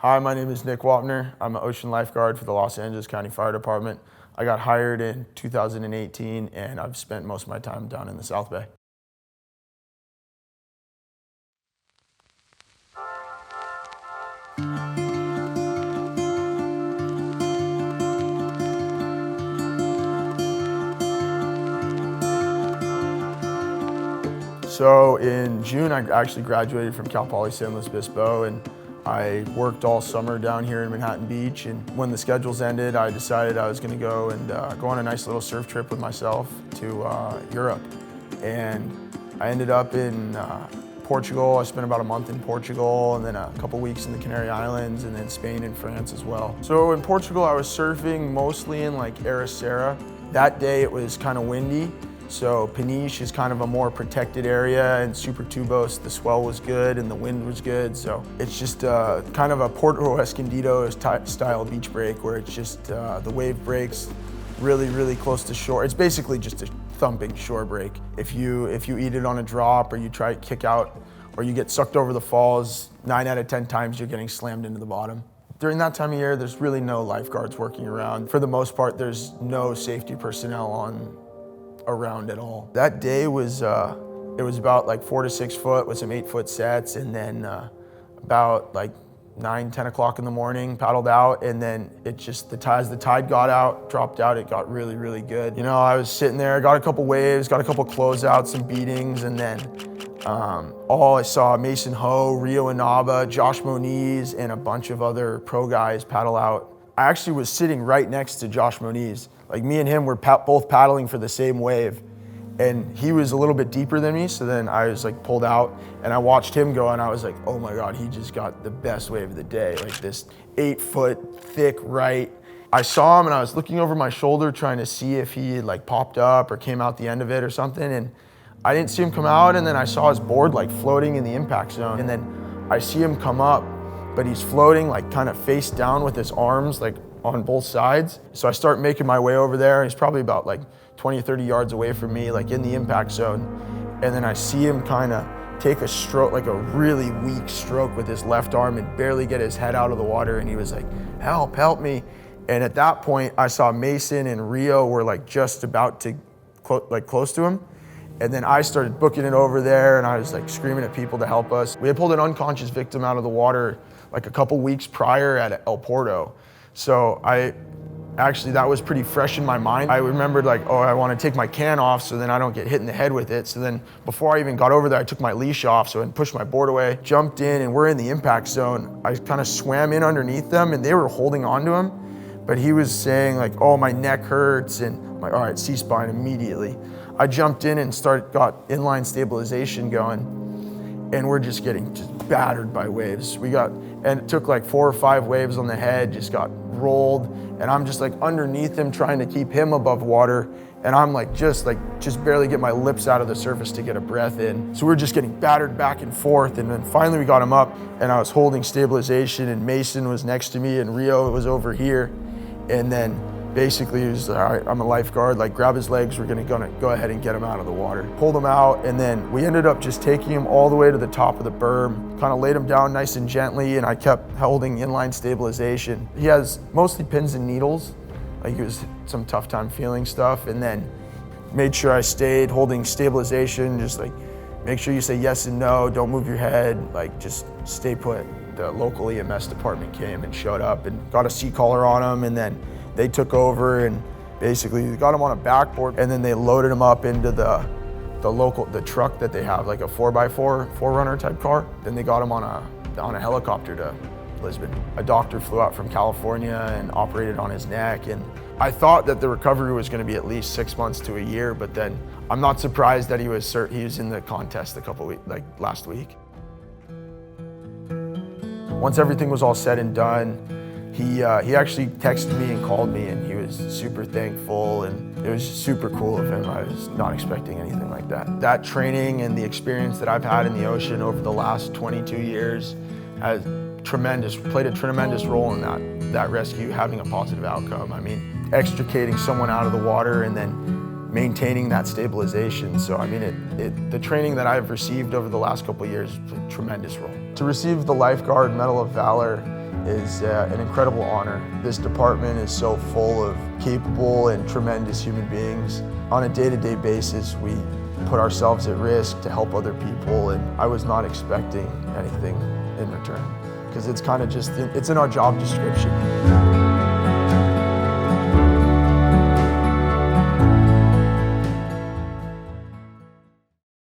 Hi, my name is Nick Wapner. I'm an ocean lifeguard for the Los Angeles County Fire Department. I got hired in 2018 and I've spent most of my time down in the South Bay. So in June, I actually graduated from Cal Poly San Luis Obispo, and I worked all summer down here in Manhattan Beach. And when the schedules ended, I decided I was going to go on a nice little surf trip with myself to Europe. And I ended up in Portugal. I spent about a month in Portugal, and then a couple weeks in the Canary Islands, and then Spain and France as well. So in Portugal, I was surfing mostly in like Ericeira. That day it was kind of windy. So Peniche is kind of a more protected area, and Supertubos, the swell was good and the wind was good. So it's just kind of a Porto Escondido style beach break where it's just the wave breaks really, really close to shore. It's basically just a thumping shore break. If you eat it on a drop, or you try to kick out, or you get sucked over the falls, 9 out of 10 times you're getting slammed into the bottom. During that time of year, there's really no lifeguards working around. For the most part, there's no safety personnel around at all. That day was, it was about like 4 to 6 foot with some 8-foot sets, and then about like 9, 10 o'clock in the morning, paddled out, and then it just, as the tide got out, dropped out, it got really, really good. You know, I was sitting there, got a couple waves, got a couple closeouts, some beatings, and then I saw Mason Ho, Rio Inaba, Josh Moniz, and a bunch of other pro guys paddle out. I actually was sitting right next to Josh Moniz. Like, me and him were both paddling for the same wave, and he was a little bit deeper than me, so then I was like pulled out and I watched him go, and I was like, oh my God, he just got the best wave of the day. Like this 8-foot thick right. I saw him and I was looking over my shoulder trying to see if he had like popped up or came out the end of it or something, and I didn't see him come out, and then I saw his board like floating in the impact zone, and then I see him come up, but he's floating like kind of face down with his arms like on both sides. So I start making my way over there. He's probably about like 20 or 30 yards away from me, like in the impact zone. And then I see him kind of take a stroke, like a really weak stroke with his left arm, and barely get his head out of the water. And he was like, help me. And at that point, I saw Mason and Rio were like just about to close to him. And then I started booking it over there, and I was like screaming at people to help us. We had pulled an unconscious victim out of the water like a couple weeks prior at El Porto. So that was pretty fresh in my mind. I remembered like, oh, I want to take my can off so then I don't get hit in the head with it. So then before I even got over there, I took my leash off so I pushed my board away, jumped in, and we're in the impact zone. I kind of swam in underneath them, and they were holding on to him. But he was saying like, oh, my neck hurts, and I'm like, all right, C-spine immediately. I jumped in and got inline stabilization going, and we're just getting battered by waves. And it took like 4 or 5 waves on the head, just got rolled, and I'm just like underneath him trying to keep him above water, and I'm like just barely get my lips out of the surface to get a breath in. So we're just getting battered back and forth, and then finally we got him up, and I was holding stabilization, and Mason was next to me, and Rio was over here, and then basically he was like, all right, I'm a lifeguard, like grab his legs, we're gonna go ahead and get him out of the water. Pulled him out, and then we ended up just taking him all the way to the top of the berm, kind of laid him down nice and gently, and I kept holding inline stabilization. He has mostly pins and needles, like it was some tough time feeling stuff, and then made sure I stayed holding stabilization, just like make sure you say yes and no, don't move your head, like just stay put. The local EMS department came and showed up and got a C-collar on him, and then they took over and basically got him on a backboard, and then they loaded him up into the truck that they have, like a 4x4 4Runner type car. Then they got him on a helicopter to Lisbon. A doctor flew out from California and operated on his neck, and I thought that the recovery was going to be at least 6 months to a year, but then I'm not surprised that he was in the contest last week. Once everything was all said and done, he actually texted me and called me, and he was super thankful, and it was super cool of him. I was not expecting anything like that. That training and the experience that I've had in the ocean over the last 22 years has played a tremendous role in that rescue having a positive outcome. I mean, extricating someone out of the water and then maintaining that stabilization. So I mean, the training that I've received over the last couple of years played a tremendous role. To receive the Lifeguard Medal of Valor, is an incredible honor. This department is so full of capable and tremendous human beings. On a day-to-day basis, we put ourselves at risk to help other people, and I was not expecting anything in return, because it's kind of just, it's in our job description.